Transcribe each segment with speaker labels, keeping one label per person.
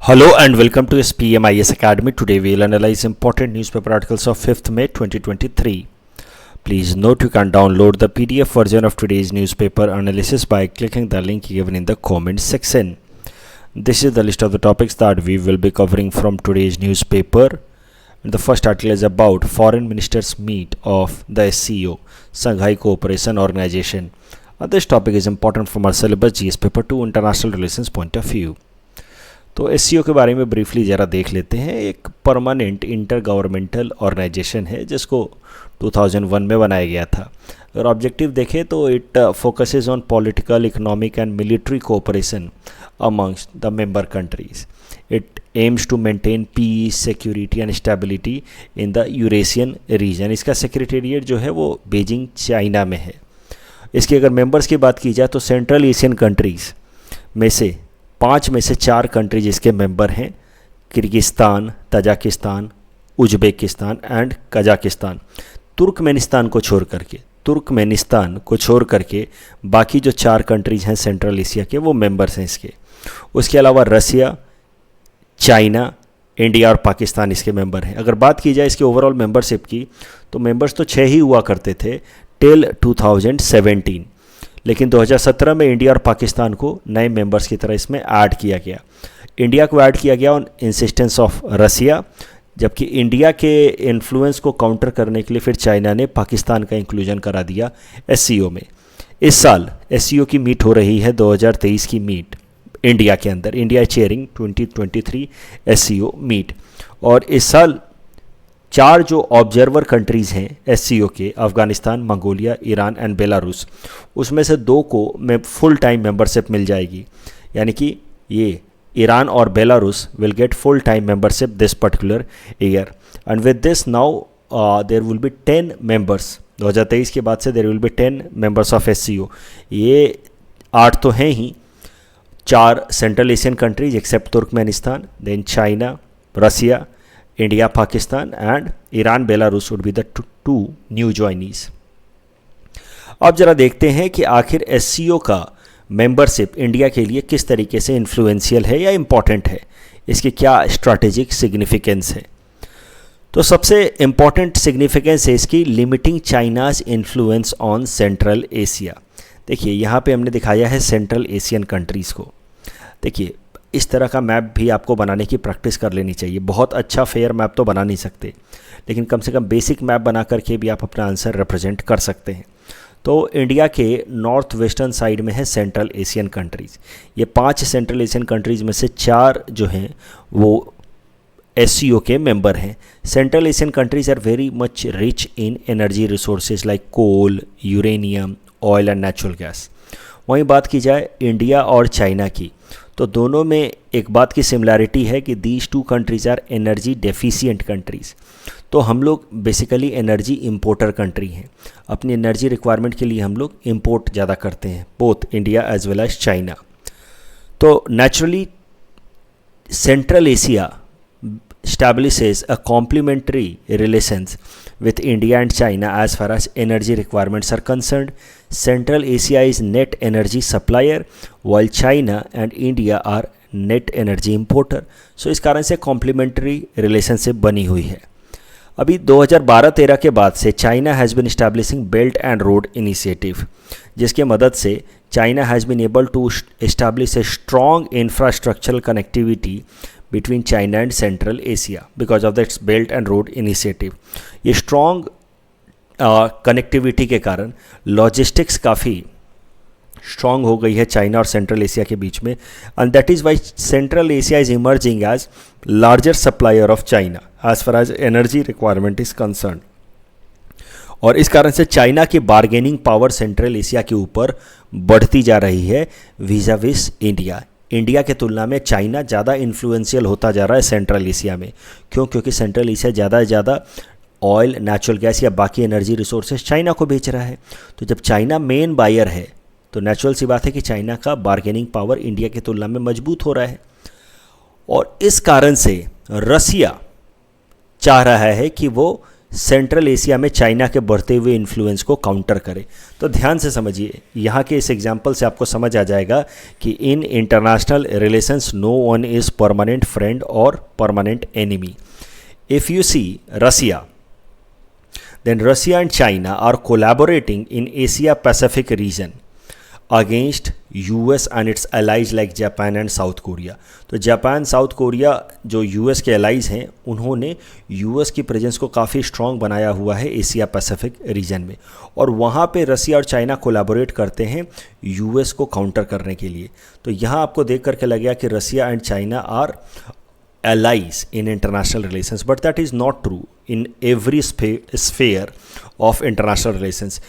Speaker 1: Hello and welcome to SPMIS Academy. Today we will analyze important newspaper articles of 5th May 2023. Please note you can download the PDF version of today's newspaper analysis by clicking the link given in the comment section. This is the list of the topics that we will be covering from today's newspaper. And the first article is about Foreign Ministers Meet of the SCO, Shanghai Cooperation Organization. This topic is important from our syllabus GS paper 2 international relations point of view. तो SCO के बारे में briefly ज़रा देख लेते हैं। एक permanent inter governmental organisation है जिसको 2001 में बनाया गया था। अगर ऑब्जेक्टिव देखें तो it focuses on political, economic and military cooperation amongst the member countries. It aims to maintain peace, security and stability in the Eurasian region. इसका सेक्रेटेरिएट जो है वो बीजिंग, चाइना में है। इसके अगर मेंबर्स की बात की जाए तो सेंट्रल एशियन कंट्रीज़ में से 5 में से 4 कंट्रीज इसके मेंबर हैं, Kyrgyzstan, Tajikistan, Uzbekistan and Kazakhstan. Turkmenistan को छोड़ करके बाकी जो 4 कंट्रीज हैं सेंट्रल एशिया के वो मेंबर्स हैं इसके। उसके अलावा रसिया, चाइना, इंडिया और पाकिस्तान इसके मेंबर हैं। अगर बात की जाए इसके ओवरऑल मेंबरशिप की तो मेंबर्स तो 6 ही हुआ करते थे टिल 2017, लेकिन 2017 में इंडिया और पाकिस्तान को नए मेंबर्स की तरह इसमें ऐड किया गया। इंडिया को ऐड किया गया ऑन इंसिस्टेंस ऑफ रसिया, जबकि इंडिया के इन्फ्लुएंस को काउंटर करने के लिए फिर चाइना ने पाकिस्तान का इंक्लूजन करा दिया एससीओ में। इस साल एससीओ की मीट हो रही है 2023 की मीट इंडिया के अंदर। India chairing 2023 SCO meet. और इस साल 4 जो ऑब्जर्वर कंट्रीज़ हैं एससीओ के, Afghanistan, Mongolia, Iran and Belarus, उसमें से 2 को फुल टाइम मेंबरशिप मिल जाएगी। यानी कि ये ईरान और Belarus will get full time membership this particular year. And with this now there will be 10 members. 2023 के बाद से there will be 10 members of SCO. ये 8 तो हैं ही, 4 Central Asian countries except Turkmenistan, then China, Russia, India, Pakistan and Iran, Belarus would be the 2 new joinees. अब जरा देखते हैं कि आखिर एससीओ का मेंबरशिप इंडिया के लिए किस तरीके से इन्फ्लुएंशियल है या इम्पॉर्टेंट है, इसकी क्या स्ट्रैटेजिक सिग्निफिकेंस है। तो सबसे इम्पॉर्टेंट सिग्निफिकेंस है इसकी limiting China's influence on central Asia. देखिए यहाँ पे हमने दिखाया है सेंट्रल एशियन कंट्रीज़ को। देखिए इस तरह का मैप भी आपको बनाने की प्रैक्टिस कर लेनी चाहिए। बहुत अच्छा फेयर मैप तो बना नहीं सकते, लेकिन कम से कम बेसिक मैप बना करके भी आप अपना आंसर रिप्रेजेंट कर सकते हैं। तो इंडिया के नॉर्थ वेस्टर्न साइड में है सेंट्रल एशियन कंट्रीज़। ये 5 सेंट्रल एशियन कंट्रीज़ में से 4 जो हैं वो एससीओ के मेंबर हैं। Central Asian countries are very much rich in energy resources like coal, uranium, oil and natural gas. वहीं बात की जाए इंडिया और चाइना की तो दोनों में एक बात की सिमिलैरिटी है कि these 2 countries are energy deficient countries. तो हम लोग बेसिकली एनर्जी इंपोर्टर कंट्री हैं। अपनी एनर्जी रिक्वायरमेंट के लिए हम लोग इंपोर्ट ज़्यादा करते हैं, both India as well as China. तो naturally Central Asia establishes a complementary relations with India and China as far as energy requirements are concerned. Central Asia is net energy supplier while China and India are net energy importer. So इस कारण से complementary relationship बनी हुई है। अभी 2012-13 के बाद से China has been establishing belt and road initiative, जिसके मदद से China has been able to establish a strong infrastructural connectivity between China and Central Asia because of that's belt and road initiative. ये स्ट्रॉन्ग कनेक्टिविटी के कारण logistics काफ़ी strong हो गई है चाइना और सेंट्रल एशिया के बीच में। And that is why Central Asia is emerging as larger supplier of China as far as energy requirement is concern. और इस कारण से चाइना की बार्गेनिंग पावर सेंट्रल एशिया के ऊपर बढ़ती जा रही है विज़ाविस इंडिया। इंडिया के तुलना में चाइना ज़्यादा इन्फ्लुएंशियल होता जा रहा है सेंट्रल एशिया में। क्यों? क्योंकि सेंट्रल एशिया ज़्यादा से ज़्यादा ऑयल, नेचुरल गैस या बाकी एनर्जी रिसोर्सेज चाइना को बेच रहा है। तो जब चाइना मेन बायर है तो नेचुरल सी बात है कि चाइना का बार्गेनिंग पावर इंडिया की तुलना में मजबूत हो रहा है। और इस कारण से रसिया चाह रहा है कि वो सेंट्रल एशिया में चाइना के बढ़ते हुए इन्फ्लुएंस को काउंटर करे। तो ध्यान से समझिए, यहाँ के इस एग्जाम्पल से आपको समझ आ जाएगा कि इन international relations no one is permanent friend और permanent enemy. If you see Russia, then Russia and China are collaborating in Asia Pacific region against US and its allies like Japan and South Korea। तो Japan, south Korea जो US के allies हैं, उन्होंने US की presence को काफ़ी strong बनाया हुआ है एशिया पैसिफिक रीजन में, और वहाँ पे रसिया और चाइना कोलैबोरेट करते हैं US को काउंटर करने के लिए। तो यहाँ आपको देख करके लगेगा कि Russia and China are allies in international relations, but that is not true in every sphere of international relations।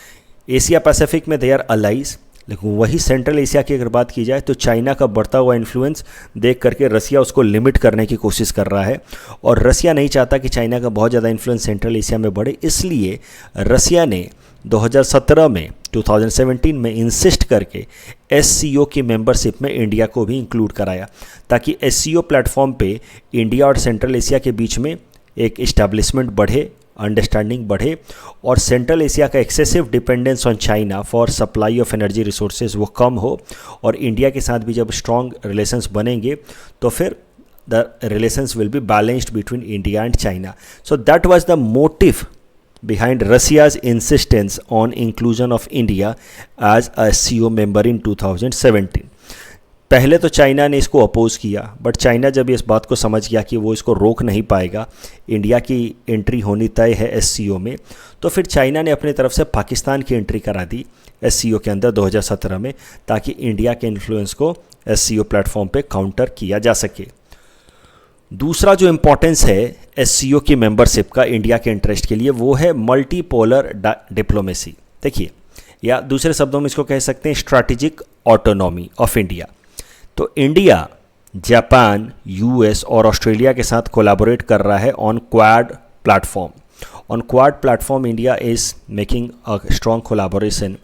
Speaker 1: Asia Pacific में they are allies, लेकिन वही सेंट्रल एशिया की अगर बात की जाए तो चाइना का बढ़ता हुआ इन्फ्लुएंस देख करके रसिया उसको लिमिट करने की कोशिश कर रहा है, और रसिया नहीं चाहता कि चाइना का बहुत ज़्यादा इन्फ्लुएंस सेंट्रल एशिया में बढ़े। इसलिए रसिया ने 2017 में 2017 में इंसिस्ट करके SCO की मेंबरशिप में इंडिया को भी इंक्लूड कराया, ताकि SCO प्लेटफॉर्म पे इंडिया और सेंट्रल एशिया के बीच में एक इस्टेब्लिशमेंट बढ़े, अंडरस्टैंडिंग बढ़े, और सेंट्रल एशिया का excessive dependence on China for supply of energy resources वो कम हो, और इंडिया के साथ भी जब स्ट्रॉन्ग रिलेशंस बनेंगे तो फिर the relations will be balanced between India and China. So that was the motive behind Russia's insistence on inclusion of India as a SCO member in 2017। पहले तो चाइना ने इसको अपोज किया, बट चाइना जब इस बात को समझ गया कि वो इसको रोक नहीं पाएगा, इंडिया की एंट्री होनी तय है SCO में, तो फिर चाइना ने अपनी तरफ से पाकिस्तान की एंट्री करा दी SCO के अंदर 2017 में, ताकि इंडिया के इन्फ्लुएंस को SCO प्लेटफॉर्म पे काउंटर किया जा सके। दूसरा जो इम्पोर्टेंस है SCO की मेंबरशिप का इंडिया के इंटरेस्ट के लिए, वो है मल्टीपोलर डिप्लोमेसी। देखिए, या दूसरे शब्दों में इसको कह सकते हैं स्ट्रैटेजिक ऑटोनॉमी ऑफ इंडिया। तो इंडिया जापान, US और ऑस्ट्रेलिया के साथ कोलैबोरेट कर रहा है on Quad platform. On Quad platform India is making a strong collaboration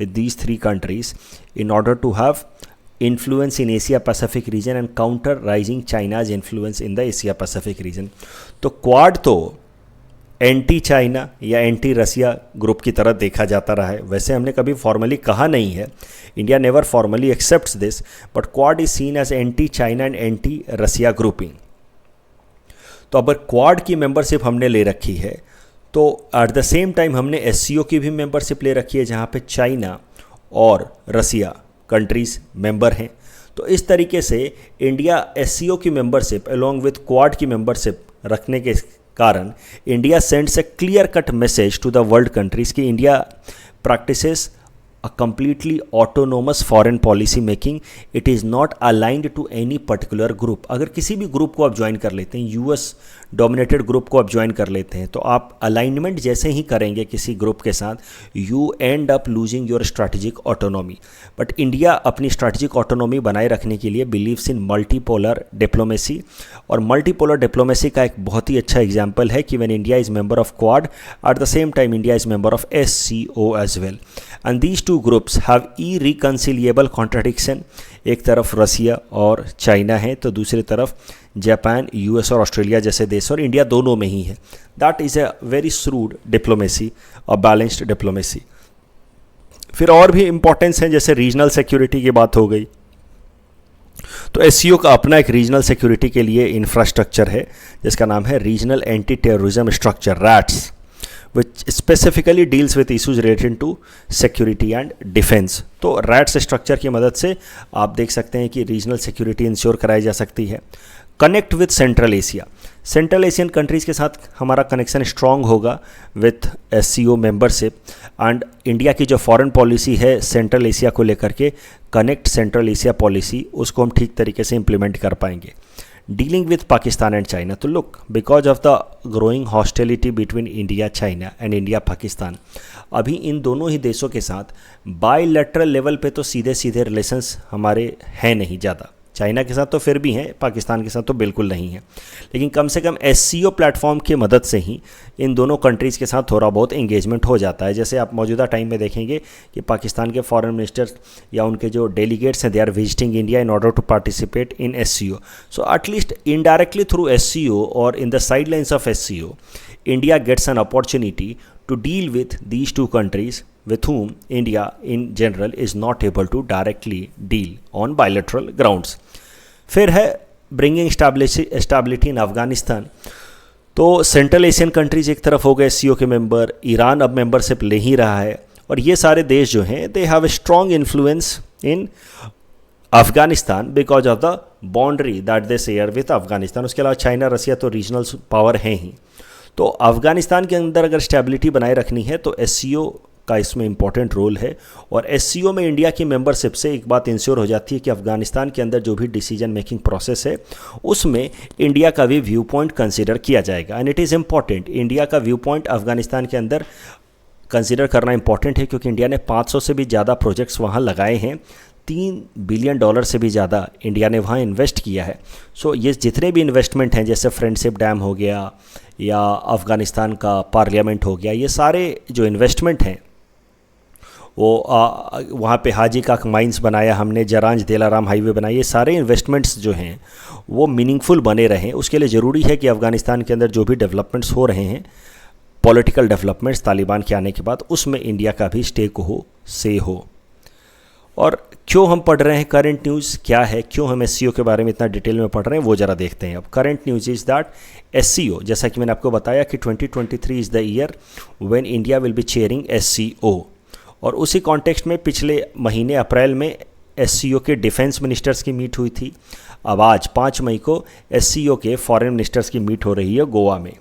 Speaker 1: with these 3 countries in order to have influence in Asia Pacific region and counter rising China's influence in the Asia Pacific region। तो quad तो anti China या anti रसिया group की तरह देखा जाता रहा है। वैसे हमने कभी फॉर्मली कहा नहीं है, India never formally accepts this, but Quad is seen as anti China and anti Russia grouping. तो अगर क्वाड की मेंबरशिप हमने ले रखी है, तो एट द सेम टाइम हमने SCO की भी मेंबरशिप ले रखी है, जहाँ पे चाइना और रसिया कंट्रीज मेंबर हैं। तो इस तरीके से इंडिया SCO की मेंबरशिप अलॉन्ग विथ क्वाड की मेंबरशिप रखने के कारण India sends a clear cut message to the world countries कि India practises a completely autonomous foreign policy making, it is not aligned to any particular group। अगर किसी भी group को आप ज्वाइन कर लेते हैं, US डोमिनेटेड ग्रुप को आप ज्वाइन कर लेते हैं, तो आप अलाइनमेंट जैसे ही करेंगे किसी ग्रुप के साथ, you end up losing your strategic autonomy. But India अपनी स्ट्रैटेजिक ऑटोनॉमी बनाए रखने के लिए बिलीव्स इन मल्टीपोलर डिप्लोमेसी, और मल्टीपोलर डिप्लोमेसी का एक बहुत ही अच्छा एग्जाम्पल है कि when India is member of Quad, at the same time India is member of SCO as well, and these two groups have irreconcilable contradiction. एक तरफ रसिया और चाइना है, तो दूसरी तरफ जापान, US और ऑस्ट्रेलिया जैसे देश, और इंडिया दोनों में ही है। That is a very shrewd diplomacy और बैलेंस्ड डिप्लोमेसी। फिर और भी इंपॉर्टेंस है, जैसे रीजनल सिक्योरिटी की बात हो गई, तो SCO का अपना एक रीजनल सिक्योरिटी के लिए इंफ्रास्ट्रक्चर है, जिसका नाम है regional anti terrorism structure RATS, which specifically deals with issues related to security and defense। तो RATS स्ट्रक्चर की मदद से आप देख सकते हैं कि रीजनल सिक्योरिटी इंश्योर कराई जा सकती है। Connect with central Asia, central Asian countries के साथ हमारा कनेक्शन स्ट्रॉन्ग होगा with SCO membership, and India की जो फॉरेन पॉलिसी है सेंट्रल एशिया को लेकर के, कनेक्ट सेंट्रल एशिया पॉलिसी, उसको हम ठीक तरीके से इम्प्लीमेंट कर पाएंगे। Dealing with Pakistan and China, so look, because of the growing hostility between India China and India Pakistan, अभी इन दोनों ही देशों के साथ बायलैटरल लेवल पे तो सीधे सीधे रिलेशंस हमारे हैं नहीं ज़्यादा, चाइना के साथ तो फिर भी हैं, पाकिस्तान के साथ तो बिल्कुल नहीं है, लेकिन कम से कम एससीओ प्लेटफॉर्म की मदद से ही इन दोनों कंट्रीज़ के साथ थोड़ा बहुत एंगेजमेंट हो जाता है। जैसे आप मौजूदा टाइम में देखेंगे कि पाकिस्तान के फॉरेन मिनिस्टर्स या उनके जो डेलीगेट्स हैं, they are visiting India in order to participate in SCO. So at least indirectly through SCO और in the sidelines of SCO, India gets an opportunity to deal with these two countries with whom India in general is not able to directly deal on bilateral grounds. फिर है bringing stability in Afghanistan। तो central Asian countries एक तरफ हो गए SCO के member, Iran अब membership ले ही रहा है, और ये सारे देश जो हैं they have a strong influence in Afghanistan because of the boundary that they share with Afghanistan. उसके अलावा चाइना, रसिया तो रीजनल पावर हैं ही। तो अफ़गानिस्तान के अंदर अगर स्टेबिलिटी बनाए रखनी है तो एससीओ का इसमें इंपॉर्टेंट रोल है, और एससीओ में इंडिया की मेंबरशिप से एक बात इंश्योर हो जाती है कि अफ़गानिस्तान के अंदर जो भी डिसीजन मेकिंग प्रोसेस है उसमें इंडिया का भी व्यू पॉइंट कंसिडर किया जाएगा। And it is important, India का व्यू पॉइंट अफ़गानिस्तान के अंदर कंसिडर करना इंपॉर्टेंट है, क्योंकि इंडिया ने 500 से भी ज़्यादा प्रोजेक्ट्स वहाँ लगाए हैं, $3 बिलियन से भी ज़्यादा इंडिया ने वहाँ इन्वेस्ट किया है। सो ये जितने भी इन्वेस्टमेंट हैं, जैसे फ्रेंडशिप डैम हो गया या अफ़गानिस्तान का पार्लियामेंट हो गया, ये सारे जो इन्वेस्टमेंट हैं वो वहाँ पे हाजी का माइंस बनाया हमने, जरांज देलाराम हाईवे बनाया, ये सारे इन्वेस्टमेंट्स जो हैं वो मीनिंगफुल बने रहें। उसके लिए ज़रूरी है कि अफ़गानिस्तान के अंदर जो भी डेवलपमेंट्स हो रहे हैं, पॉलिटिकल डेवलपमेंट्स तालिबान के आने के बाद, उसमें इंडिया का भी स्टेक हो, से हो। और क्यों हम पढ़ रहे हैं करंट न्यूज़ क्या है, क्यों हम एससीओ के बारे में इतना डिटेल में पढ़ रहे हैं, वो ज़रा देखते हैं। अब current news is that SCO, जैसा कि मैंने आपको बताया कि 2023 is the year when India will be chairing SCO, और उसी कॉन्टेक्स्ट में पिछले महीने अप्रैल में एससीओ के डिफेंस मिनिस्टर्स की मीट हुई थी। अब आज 5 मई को एससीओ के फॉरेन मिनिस्टर्स की मीट हो रही है गोवा में,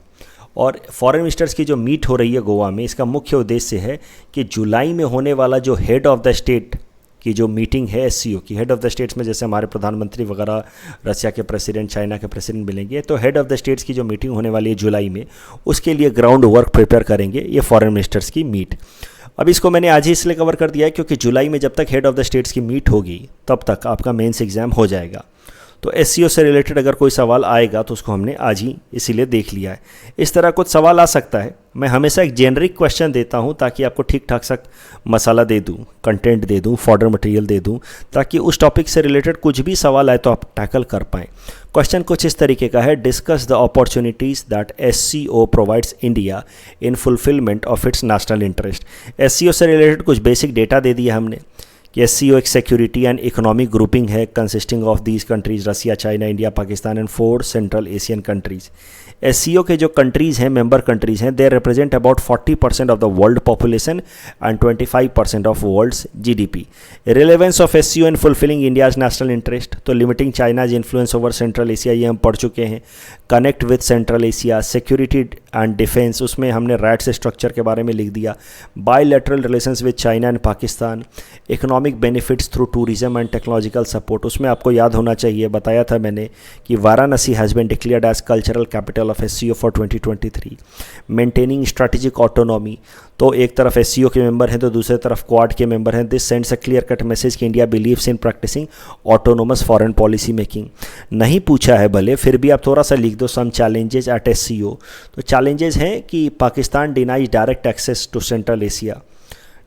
Speaker 1: और फॉरेन मिनिस्टर्स की जो मीट हो रही है गोवा में, इसका मुख्य उद्देश्य है कि जुलाई में होने वाला जो हेड ऑफ़ द स्टेट की जो मीटिंग है एससीओ की, हेड ऑफ़ द स्टेट्स में जैसे हमारे प्रधानमंत्री वगैरह, रसिया के प्रेसिडेंट, चाइना के प्रेसिडेंट मिलेंगे, तो हेड ऑफ़ द स्टेट्स की जो मीटिंग होने वाली है जुलाई में, उसके लिए ग्राउंड वर्क प्रिपेयर करेंगे ये फॉरेन मिनिस्टर्स की मीट। अब इसको मैंने आज ही इसलिए कवर कर दिया है क्योंकि जुलाई में जब तक हेड ऑफ़ द स्टेट्स की मीट होगी तब तक आपका मेंस एग्ज़ाम हो जाएगा। तो एससीओ से रिलेटेड अगर कोई सवाल आएगा तो उसको हमने आज ही इसीलिए देख लिया है। इस तरह कुछ सवाल आ सकता है, मैं हमेशा एक जेनरिक क्वेश्चन देता हूं ताकि आपको ठीक ठाक सा मसाला दे दूं, कंटेंट दे दूं, फॉर्डर मटेरियल दे दूं, ताकि उस टॉपिक से रिलेटेड कुछ भी सवाल आए तो आप टैकल कर पाएँ। क्वेश्चन कुछ इस तरीके का है, discuss the opportunities that SCO provides India in fulfilment of its national interest. SCO से रिलेटेड कुछ बेसिक डेटा दे दिया हमने कि एससीओ एक सिक्योरिटी एंड इकोनॉमिक ग्रुपिंग है consisting of these countries, Russia, China, India, Pakistan and 4 Central Asian countries. SCO के जो कंट्रीज़ हैं, मेंबर कंट्रीज़ हैं, they represent about 40% of the world population and 25% of world's GDP. Relevance of SCO in fulfilling India's national interest, तो limiting China's influence over Central Asia, ये हम पढ़ चुके हैं। Connect with Central Asia, security and defence, उसमें हमने rights structure के बारे में लिख दिया। Bilateral relations with China and Pakistan, economic benefits through tourism and technological support, उसमें आपको याद होना चाहिए, बताया था मैंने कि Varanasi has been declared as cultural capital of SCO for 2023। Maintaining strategic autonomy, तो एक तरफ एससीओ के मेंबर हैं तो दूसरी तरफ क्वाड के मेंबर हैं। This sends a clear cut message कि India believes in practising autonomous foreign policy making. नहीं पूछा है भले, फिर भी आप थोड़ा सा लिख दो, सम चैलेंजेस एट एससीओ। तो चैलेंजेस हैं कि Pakistan denies direct access to central Asia,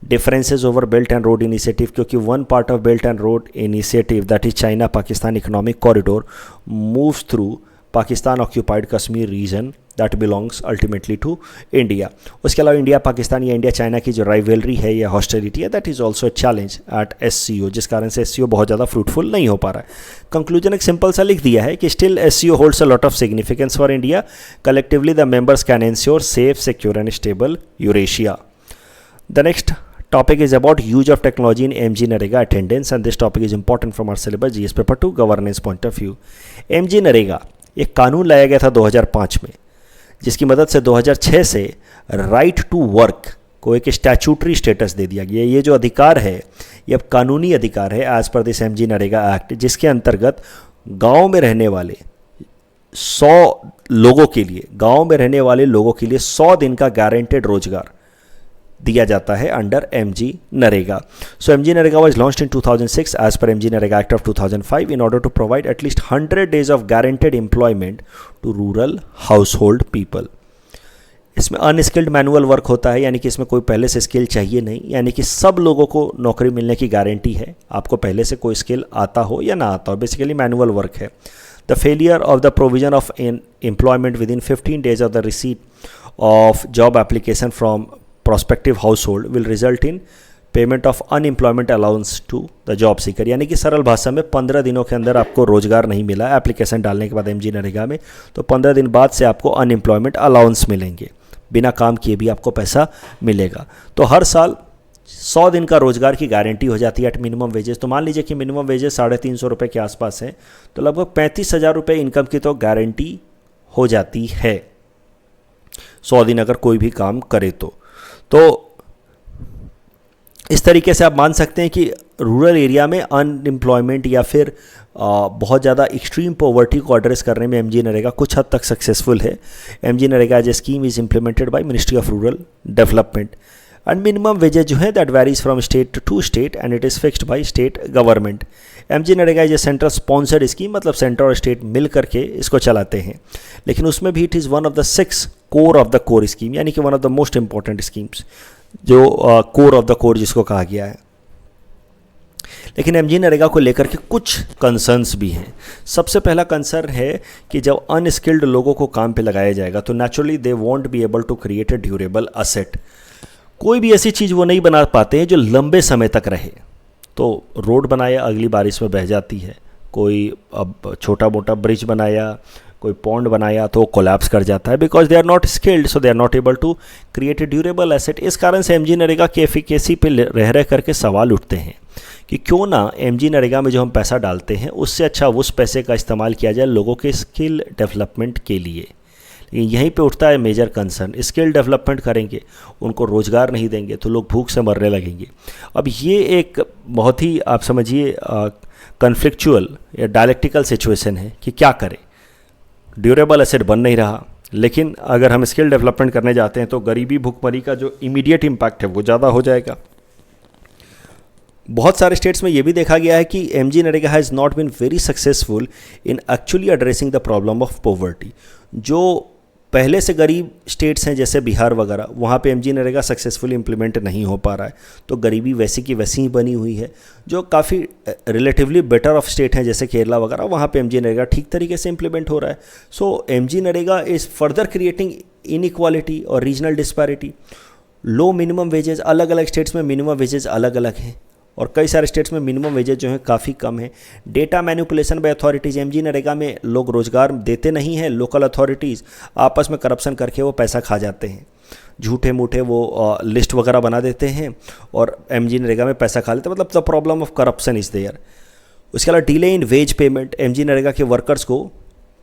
Speaker 1: differences over belt and road initiative, क्योंकि one part of belt and road initiative that is China Pakistan economic corridor moves through Pakistan occupied Kashmir region that belongs ultimately to India. उसके अलावा India Pakistan या India China की जो rivalry है या hostility है, that is also a challenge eight SCO, जिस कारण से एससीओ बहुत ज़्यादा फ्रूटफुल नहीं हो पा रहा है। कंक्लूजन एक सिंपल सा लिख दिया है कि still SCO holds a lot of significance for India, collectively the members can ensure safe, secure and stable Eurasia. The next topic is about use of technology in MG Narega attendance, and this topic is important from our syllabus GS paper 2 governance point of view. MG Narega एक कानून लाया गया था 2005 में, जिसकी मदद से 2006 से राइट टू वर्क को एक स्टैचूटरी स्टेटस दे दिया गया। ये जो अधिकार है ये अब कानूनी अधिकार है as per this MG NREGA act, जिसके अंतर्गत गांव में रहने वाले 100 लोगों के लिए, गांव में रहने वाले लोगों के लिए 100 दिन का गारंटेड रोजगार दिया जाता है under MG NREGA. So MG NREGA was launched in 2006 as per MG NREGA act of 2005 in order to provide at least 100 days of guaranteed employment to rural household people. इसमें अनस्किल्ड मैनुअल वर्क होता है, यानी कि इसमें कोई पहले से स्किल चाहिए नहीं, यानी कि सब लोगों को नौकरी मिलने की गारंटी है, आपको पहले से कोई स्किल आता हो या ना आता हो, बेसिकली मैनुअल वर्क है. The failure of the provision of employment within 15 days of the receipt of job application from prospective household will result in payment of unemployment allowance to the job seeker. यानी कि सरल भाषा में 15 दिनों के अंदर आपको रोजगार नहीं मिला एप्लीकेशन डालने के बाद एमजी नरेगा में, तो 15 दिन बाद से आपको अनएम्प्लॉयमेंट अलाउंस मिलेंगे, बिना काम किए भी आपको पैसा मिलेगा. तो हर साल 100 दिन का रोजगार की गारंटी हो जाती है एट मिनिमम वेजेस. तो मान लीजिए कि मिनिमम वेजेस 350 रुपये के आसपास है, तो लगभग 35,000 रुपये इनकम की तो गारंटी हो जाती है 100 दिन अगर कोई भी काम करे तो इस तरीके से आप मान सकते हैं कि रूरल एरिया में अनएम्प्लॉयमेंट या फिर बहुत ज़्यादा एक्सट्रीम पॉवर्टी को एड्रेस करने में एमजी नरेगा कुछ हद तक सक्सेसफुल है. MG NREGA as a scheme is implemented by ministry of rural development and minimum wages जो है that varies from state to state and it is fixed by state government. MG NREGA is a central sponsored scheme, मतलब centre और state मिल करके इसको चलाते हैं, लेकिन उसमें भी it is one of the 6 core of the core scheme, यानी कि one of the most important schemes, जो कोर ऑफ द कोर जिसको कहा गया है. लेकिन एमजी नरेगा को लेकर के कुछ कंसर्न्स भी हैं. सबसे पहला कंसर्न है कि जब अनस्किल्ड लोगों को काम पे लगाया जाएगा तो naturally they won't be able to create a durable asset. कोई भी ऐसी चीज़ वो नहीं बना पाते हैं जो लंबे समय तक रहे. तो रोड बनाया, अगली बारिश में बह जाती है. कोई अब छोटा मोटा ब्रिज बनाया, कोई पॉन्ड बनाया तो कोलैप्स कर जाता है, because they are not skilled, so they are not able to create a durable asset. इस कारण से एमजी नरेगा की एफिकेसी पे रह करके सवाल उठते हैं कि क्यों ना एमजी नरेगा में जो हम पैसा डालते हैं उससे अच्छा उस पैसे का इस्तेमाल किया जाए लोगों के स्किल डेवलपमेंट के लिए. लेकिन यहीं पे उठता है मेजर कंसर्न. स्किल डेवलपमेंट करेंगे, उनको रोज़गार नहीं देंगे तो लोग भूख से मरने लगेंगे. अब ये एक बहुत ही आप समझिए कन्फ्लिक्चुअल या डायलेक्टिकल सिचुएशन है कि क्या करें. ड्यूरेबल एसेट बन नहीं रहा, लेकिन अगर हम स्किल डेवलपमेंट करने जाते हैं तो गरीबी भुखमरी का जो इमीडिएट इम्पैक्ट है वो ज़्यादा हो जाएगा. बहुत सारे स्टेट्स में ये भी देखा गया है कि MG NREGA has not been very successful in actually addressing the problem of poverty. जो पहले से गरीब स्टेट्स हैं जैसे बिहार वगैरह, वहाँ पे एमजी नरेगा सक्सेसफुली इम्प्लीमेंट नहीं हो पा रहा है, तो गरीबी वैसी की वैसी ही बनी हुई है. जो काफ़ी रिलेटिवली बेटर ऑफ स्टेट हैं जैसे केरला वगैरह, वहाँ पे एमजी नरेगा ठीक तरीके से इम्प्लीमेंट हो रहा है. So MG NREGA is further creating inequality और regional disparity. Low minimum wages, अलग अलग स्टेट्स में मिनिमम वेजेस अलग अलग हैं और कई सारे स्टेट्स में मिनिमम वेजेज जो हैं काफ़ी कम है. Data manipulation by authorities, MG NREGA में लोग रोज़गार देते नहीं हैं, लोकल अथॉरिटीज़ आपस में करप्शन करके वो पैसा खा जाते हैं. झूठे मूठे वो लिस्ट वगैरह बना देते हैं और एमजी नरेगा में पैसा खा लेते हैं. मतलब the problem of corruption is there. उसके अलावा delay in wage payment, MG NREGA के वर्कर्स को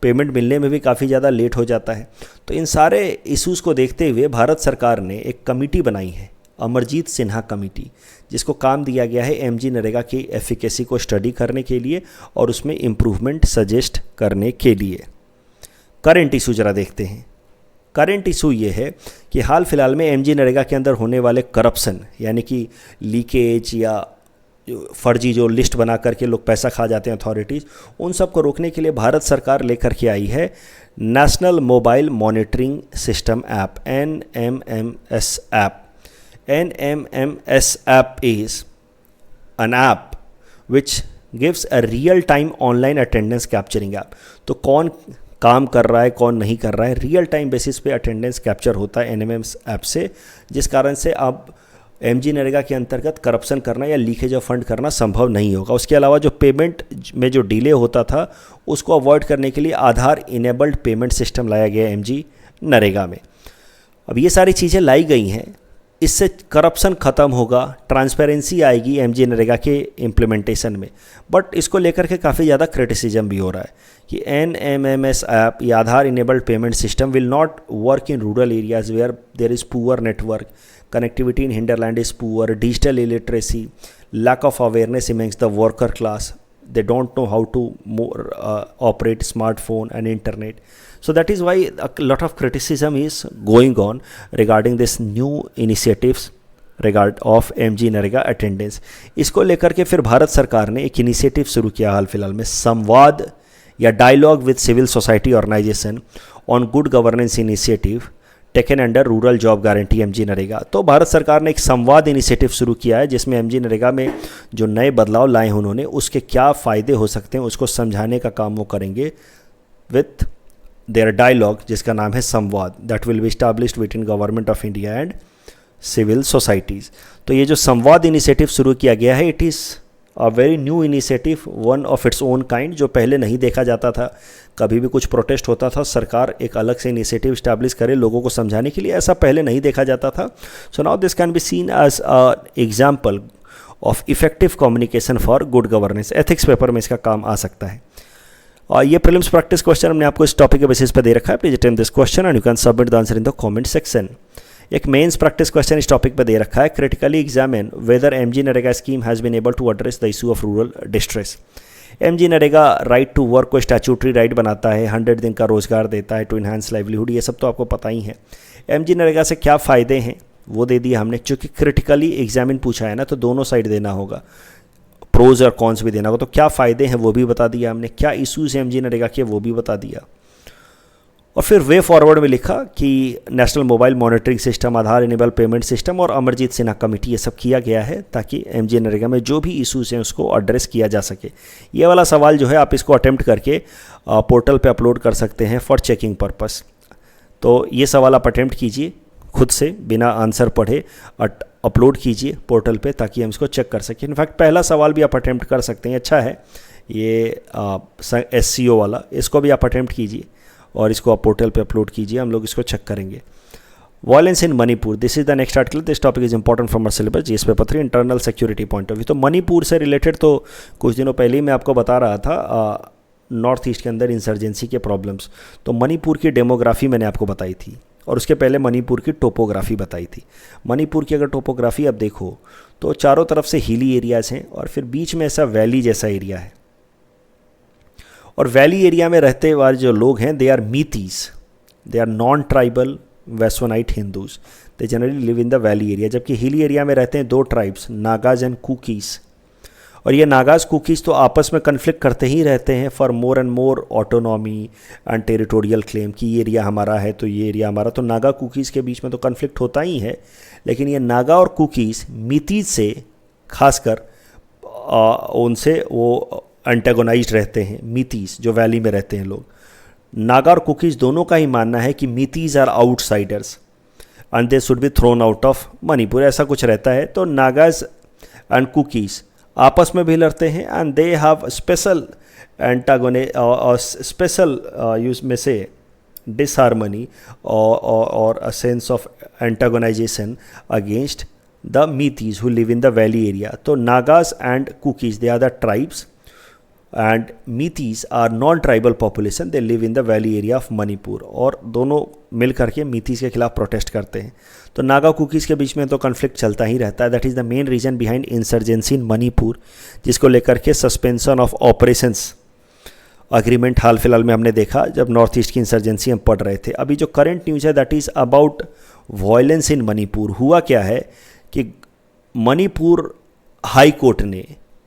Speaker 1: पेमेंट मिलने में भी काफ़ी ज़्यादा लेट हो जाता है. तो इन सारे इश्यूज़ को देखते हुए भारत सरकार ने एक कमेटी बनाई है, अमरजीत सिन्हा कमेटी, जिसको काम दिया गया है एमजी नरेगा की एफिकेसी को स्टडी करने के लिए और उसमें इम्प्रूवमेंट सजेस्ट करने के लिए. करंट इशू जरा देखते हैं. करंट इशू ये है कि हाल फिलहाल में एमजी नरेगा के अंदर होने वाले करप्शन, यानी कि लीकेज या फर्जी जो लिस्ट बना करके लोग पैसा खा जाते हैं अथॉरिटीज़, उन सब को रोकने के लिए भारत सरकार लेकर के आई है national mobile monitoring system app, NMMS app. NMMS app is an app which gives a real time online attendance capturing app. तो कौन काम कर रहा है कौन नहीं कर रहा है, रियल टाइम बेसिस पे अटेंडेंस कैप्चर होता है NMMS ऐप से, जिस कारण से अब एमजी नरेगा के अंतर्गत करप्शन करना या लीकेज ऑफ फंड करना संभव नहीं होगा. उसके अलावा जो पेमेंट में जो डिले होता था उसको अवॉइड करने के लिए आधार इनेबल्ड पेमेंट सिस्टम लाया गया एमजी नरेगा में. अब ये सारी चीज़ें लाई गई हैं, इससे करप्शन ख़त्म होगा, ट्रांसपेरेंसी आएगी एमजी नरेगा के इम्प्लीमेंटेशन में. बट इसको लेकर के काफ़ी ज़्यादा क्रिटिसिज्म भी हो रहा है कि NMMS ऐप या Aadhaar enabled payment system will not work in rural areas where there is poor network, connectivity in hinterland is poor, digital illiteracy, lack of awareness amongst the worker class. They don't know how to operate smartphone and internet. So that is why a lot of criticism is going on regarding this new initiatives regard of MG NREGA attendance. इसको लेकर के फिर भारत सरकार ने एक initiative शुरू किया हाल फिलहाल में, संवाद या dialogue with civil society organisation on good governance initiative taken under rural job guarantee MG NREGA. तो भारत सरकार ने एक संवाद इनिशिएटिव शुरू किया है जिसमें एमजी नरेगा में जो नए बदलाव लाए हैं उन्होंने, उसके क्या फ़ायदे हो सकते हैं उसको समझाने का काम वो करेंगे विथ देयर डायलॉग, जिसका नाम है Samvad, that will be established between government of India and civil societies. तो ये जो संवाद इनिशिएटिव शुरू किया गया है, it is a very new initiative, one of its own kind, जो पहले नहीं देखा जाता था। कभी भी कुछ प्रोटेस्ट होता था, सरकार एक अलग से इनिशिएटिव इस्टेब्लिश करे लोगों को समझाने के लिए, ऐसा पहले नहीं देखा जाता था। So now this can be seen as a example of effective communication for good governance. Ethics paper में इसका काम आ सकता है। और ये प्रीलिम्स प्रैक्टिस क्वेश्चन हमने आपको इस टॉपिक के बेसिस पे दे रखा है। Please attempt this question and you can submit the answer in the comment section. एक मेंस प्रैक्टिस क्वेश्चन इस टॉपिक पे दे रखा है, critically examine whether MG NREGA scheme has been able to address the issue of rural distress. MG NREGA right to work को statutory right बनाता है, 100 दिन का रोजगार देता है टू इन्हांस लाइवलीहुड, ये सब तो आपको पता ही है। एमजी नरेगा से क्या फ़ायदे हैं वो दे दिया हमने। चूँकि क्रिटिकली एग्जामिन पूछा है ना, तो दोनों साइड देना होगा, प्रोज और कॉन्स भी देना होगा। तो क्या फ़ायदे हैं वो भी बता दिया हमने, क्या इशूज़ हैं एमजी नरेगा के वो भी बता दिया। और फिर वे फॉरवर्ड में लिखा कि नेशनल मोबाइल मॉनिटरिंग सिस्टम, आधार इनेबल पेमेंट सिस्टम और अमरजीत सिन्हा कमेटी, ये सब किया गया है ताकि एमजी नरेगा में जो भी इशूज़ हैं उसको एड्रेस किया जा सके। ये वाला सवाल जो है आप इसको अटेम्प्ट करके पोर्टल पे अपलोड कर सकते हैं फॉर चेकिंग पर्पस। तो ये सवाल आप अटेम्प्ट कीजिए खुद से बिना आंसर पढ़े, अपलोड कीजिए पोर्टल पे ताकि हम इसको चेक कर सकें। इनफैक्ट पहला सवाल भी आप अटेम्प्ट कर सकते हैं, अच्छा है ये SCO वाला, इसको भी आप अटेम्प्ट कीजिए और इसको आप पोर्टल पे अपलोड कीजिए, हम लोग इसको चेक करेंगे। Violence in Manipur, this is the next article, this topic is important from our syllabus, GS paper 3 internal security point of view. तो मणिपुर से रिलेटेड तो कुछ दिनों पहले ही मैं आपको बता रहा था नॉर्थ ईस्ट के अंदर इंसर्जेंसी के प्रॉब्लम्स। तो मणिपुर की डेमोग्राफी मैंने आपको बताई थी और उसके पहले मणिपुर की टोपोग्राफी बताई थी। मणिपुर की अगर टोपोग्राफी आप देखो तो चारों तरफ से हिली एरियाज़ हैं और फिर बीच में ऐसा वैली जैसा एरिया है। और वैली एरिया में रहते वाले जो लोग हैं, they are Meiteis, they are non tribal Vaishnavite Hindus, they generally live in the valley area. जबकि हिली एरिया में रहते हैं दो ट्राइब्स, नागाज एंड कुकीज़। और ये नागाज कुकीज़ तो आपस में कन्फ्लिक्ट करते ही रहते हैं for more and more autonomy and territorial claim कि ये एरिया हमारा है तो ये एरिया हमारा। तो नागा कुकीज़ के बीच में तो कन्फ्लिक्ट होता ही है, लेकिन ये नागा और कुकीज़ मीतीज से खासकर उनसे वो एंटागोनाइज्ड रहते हैं। मीतीज जो वैली में रहते हैं लोग, नागा और कुकीज़ दोनों का ही मानना है कि Meiteis are outsiders and they should be thrown out of Manipur, ऐसा कुछ रहता है। तो नागाज एंड कुकीज़ आपस में भी लड़ते हैं and they have special special use में से डिसहार्मनी और a sense of antagonization against the Meiteis who live in the valley area. तो Nagas and Kukis they are the tribes and Meiteis are non tribal population, they live in the valley area of Manipur. और दोनों मिल करके मीतीज के खिलाफ protest करते हैं। तो नागा कुकीज़ के बीच में तो कन्फ्लिक्ट चलता ही रहता है। That is the main reason behind insurgency in Manipur, जिसको लेकर के सस्पेंशन ऑफ ऑपरेशंस अग्रीमेंट हाल फिलहाल में हमने देखा जब नॉर्थ ईस्ट की इंसर्जेंसी हम पढ़ रहे थे। अभी जो करंट न्यूज़ है that is about violence in Manipur. हुआ क्या है कि मणिपुर हाई कोर्ट ने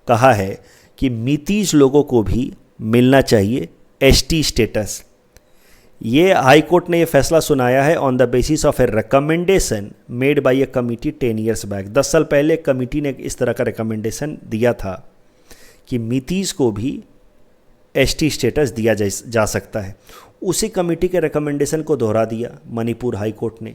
Speaker 1: कहा है कि मीतीज लोगों को भी मिलना चाहिए ST स्टेटस। ये हाई कोर्ट ने ये फैसला सुनाया है on the basis of A recommendation made by A committee 10 years back. 10 साल पहले एक कमिटी ने इस तरह का रिकमेंडेशन दिया था कि मीतीज को भी ST स्टेटस दिया जा सकता है। उसी कमिटी के रिकमेंडेशन को दोहरा दिया मणिपुर हाई कोर्ट ने।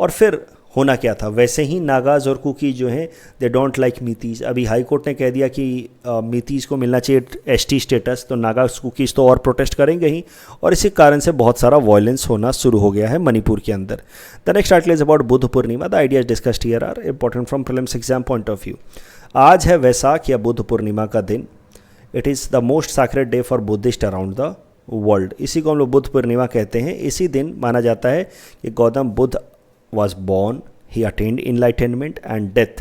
Speaker 1: और फिर होना क्या था, वैसे ही नागाज और कुकी जो हैं दे डोंट लाइक मीतीज। अभी हाई कोर्ट ने कह दिया कि मीतीज को मिलना चाहिए ST स्टेटस, तो नागाज कुकीज़ तो और प्रोटेस्ट करेंगे ही और इसी कारण से बहुत सारा वायलेंस होना शुरू हो गया है मणिपुर के अंदर। The next article is about Buddha Purnima. The ideas discussed here are important from prelims exam point of view. आज है वैसाख या बुद्ध पूर्णिमा का दिन। It is the most sacred day for Buddhist around the world. इसी को हम लोग बुद्ध पूर्णिमा कहते हैं। इसी दिन माना जाता है कि Gautam Buddha was born, he attained enlightenment and death.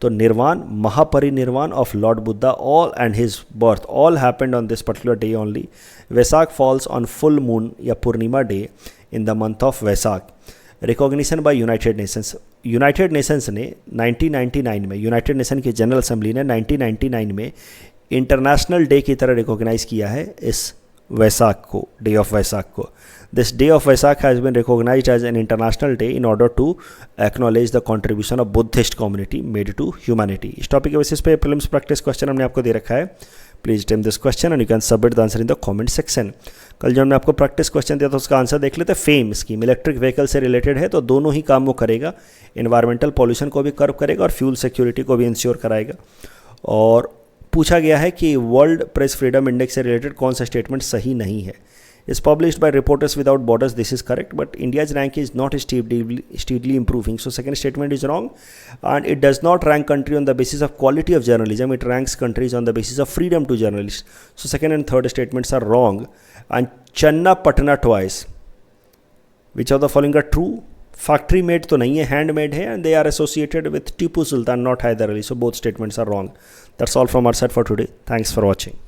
Speaker 1: तो निर्वाण, महापरिनिर्वाण of Lord Buddha, all and his birth, all happened on this particular day only. Vesak falls on full moon या Purnima day in the month of Vesak. Recognition by United Nations. United Nations ने 1999 में, United Nation की general assembly ने 1999 में international day की तरह recognise किया है इस वैसाख को, डे ऑफ वैसाख को। This day of Vaisakh has been recognised as an international day in order to acknowledge the contribution of Buddhist community made to humanity. इस टॉपिक के बेसिस पे प्रीलिम्स प्रैक्टिस क्वेश्चन हमने आपको दे रखा है। Please attempt this question and you can submit the answer in the comment section. कल जो हमने आपको प्रैक्टिस क्वेश्चन दिया था उसका आंसर देख लेते। फेम स्कीम इलेक्ट्रिक व्हीकल से रिलेटेड है, तो दोनों ही काम वो करेगा, इन्वायरमेंटल पॉल्यूशन को भी कर्व करेगा और फ्यूल सिक्योरिटी को भी इंश्योर कराएगा। और पूछा गया है कि वर्ल्ड प्रेस फ्रीडम इंडेक्स से रिलेटेड कौन सा स्टेटमेंट सही नहीं है। is published by Reporters Without Borders. This is correct, but India's rank is not steadily improving. So second statement is wrong, and it does not rank country on the basis of quality of journalism. It ranks countries on the basis of freedom to journalists. So second and third statements are wrong. And Channa Patna twice. Which of the following are true? Factory made तो नहीं है, handmade है, and they are associated with Tipu Sultan, not Hyder Ali. So both statements are wrong. That's all from our side for today. Thanks for watching.